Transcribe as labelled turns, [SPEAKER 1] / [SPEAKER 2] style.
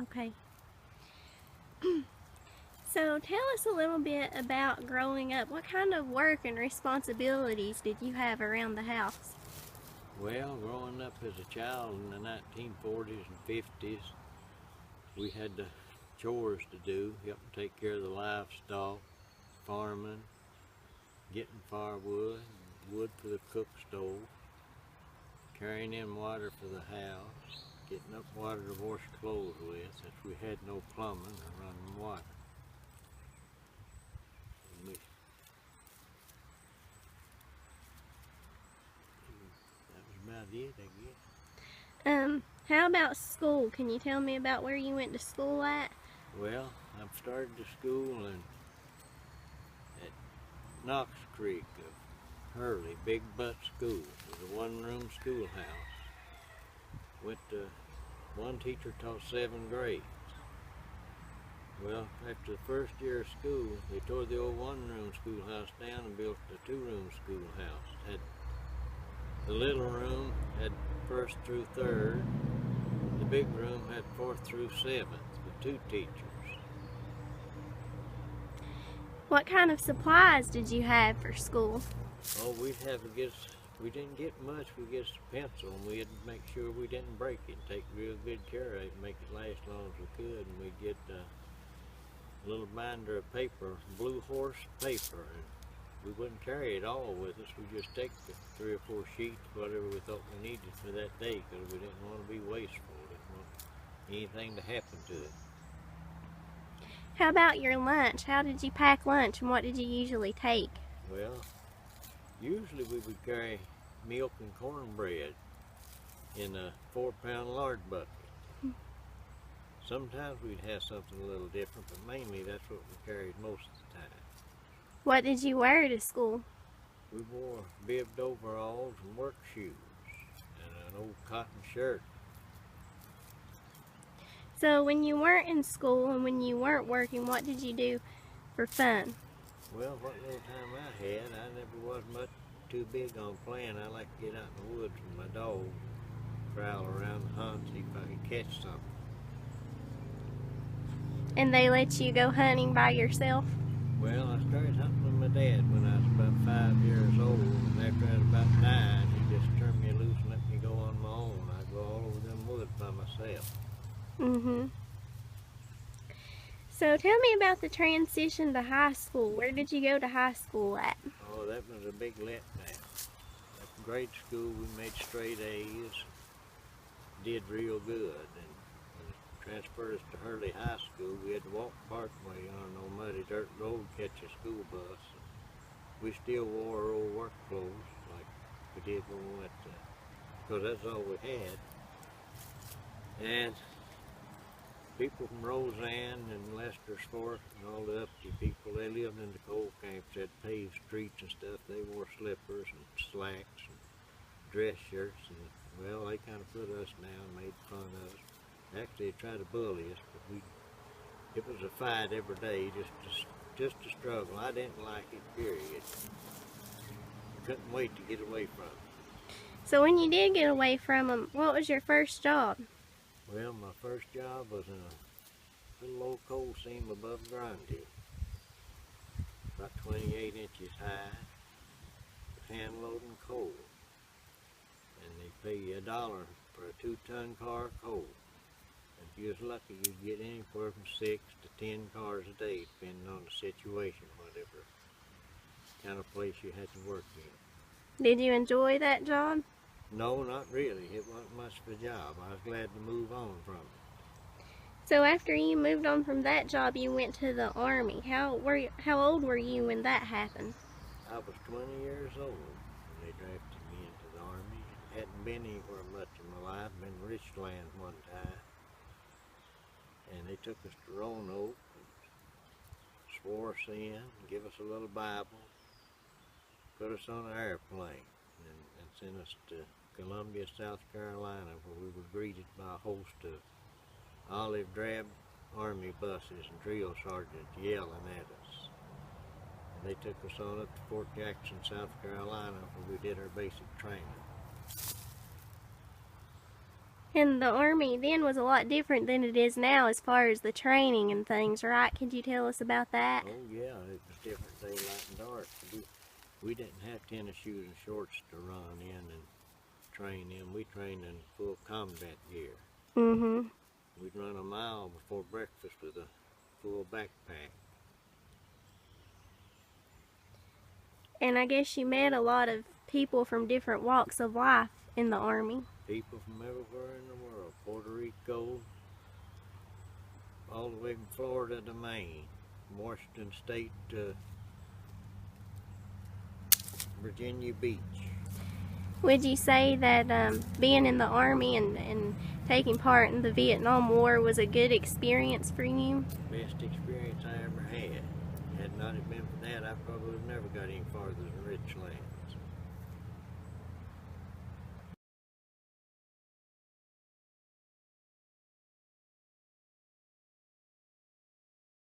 [SPEAKER 1] Okay. So tell us a little bit about growing up. What kind of work and responsibilities did you have around the house?
[SPEAKER 2] Well, growing up as a child in the 1940s and 50s, we had the chores to do, help take care of the livestock, farming, getting firewood, wood for the cook stove, carrying in water for the house, getting up water to wash clothes with, since we had no plumbing or running water. That was about it, I guess.
[SPEAKER 1] How about school? Can you tell me about where you went to school at?
[SPEAKER 2] Well, I've started the school at Knox Creek of Hurley, Big Butt School. It was a one-room schoolhouse. Went to, one teacher taught 7th grade. Well, after the first year of school, they tore the old one-room schoolhouse down and built a 2-room schoolhouse. The little room had 1st through 3rd. The big room had 4th through 7th with 2 teachers.
[SPEAKER 1] What kind of supplies did you have for school?
[SPEAKER 2] Oh, we didn't get much. We get a pencil, and we had to make sure we didn't break it. Take real good care of it, and make it last as long as we could. And we'd get a little binder of paper, Blue Horse paper, and we wouldn't carry it all with us. We just take the 3 or 4 sheets, whatever we thought we needed for that day, because we didn't want to be wasteful. We didn't want anything to happen to it.
[SPEAKER 1] How about your lunch? How did you pack lunch, and what did you usually take?
[SPEAKER 2] Well, usually we would carry milk and cornbread in a 4-pound lard bucket. Sometimes we'd have something a little different, but mainly that's what we carried most of the time.
[SPEAKER 1] What did you wear to school?
[SPEAKER 2] We wore bibbed overalls and work shoes and an old cotton shirt.
[SPEAKER 1] So when you weren't in school and when you weren't working, what did you do for fun?
[SPEAKER 2] Well, what little time I had, I never was much too big on playing. I like to get out in the woods with my dog, prowl around the hunt, see if I could catch something.
[SPEAKER 1] And they let you go hunting by yourself?
[SPEAKER 2] Well, I started hunting with my dad when I was about 5 years old, and after I was about 9, he just turned me loose and let me go on my own. I'd go all over them woods by myself.
[SPEAKER 1] So tell me about the transition to high school. Where did you go to high school at?
[SPEAKER 2] Oh, that was a big letdown. At grade school, we made straight A's, did real good, and when they transferred us to Hurley High School, we had to walk Parkway on an old muddy dirt road to catch a school bus. We still wore our old work clothes like we did when we went to, because that's all we had. And people from Roseanne and Lester's Fork and all the uppity people, they lived in the coal camps, had paved streets and stuff. They wore slippers and slacks and dress shirts, and well, they kind of put us down, made fun of us. Actually, they tried to bully us, but it was a fight every day, just a struggle. I didn't like it, period. Couldn't wait to get away from it.
[SPEAKER 1] So when you did get away from them, what was your first job?
[SPEAKER 2] Well, my first job was in a little old coal seam above Grundy, about 28 inches high, hand loading coal. And they pay you $1 for a 2-ton car of coal. If you was lucky, you'd get anywhere from 6 to 10 cars a day, depending on the situation, whatever kind of place you had to work in.
[SPEAKER 1] Did you enjoy that job?
[SPEAKER 2] No, not really. It wasn't much of a job. I was glad to move on from it.
[SPEAKER 1] So after you moved on from that job, you went to the Army. How old were you when that happened?
[SPEAKER 2] I was 20 years old when they drafted me into the Army. Hadn't been anywhere much in my life. Been in Richland one time. And they took us to Roanoke and swore us in, give us a little Bible, put us on an airplane, and sent us to Columbia, South Carolina, where we were greeted by a host of olive drab Army buses and drill sergeants yelling at us. And they took us on up to Fort Jackson, South Carolina, where we did our basic training.
[SPEAKER 1] And the Army then was a lot different than it is now as far as the training and things, right? Could you tell us about that?
[SPEAKER 2] Oh yeah, it was different daylight and dark. We didn't have tennis shoes and shorts to run in and train in. We trained in full combat gear.
[SPEAKER 1] Mm-hmm.
[SPEAKER 2] We'd run a mile before breakfast with a full backpack.
[SPEAKER 1] And I guess you met a lot of people from different walks of life in the Army.
[SPEAKER 2] People from everywhere in the world, Puerto Rico, all the way from Florida to Maine, Washington State to Virginia Beach.
[SPEAKER 1] Would you say that being in the Army and taking part in the Vietnam War was a good experience for you?
[SPEAKER 2] Best experience I ever had. Had not it been for that, I probably would have never got any farther than Richland.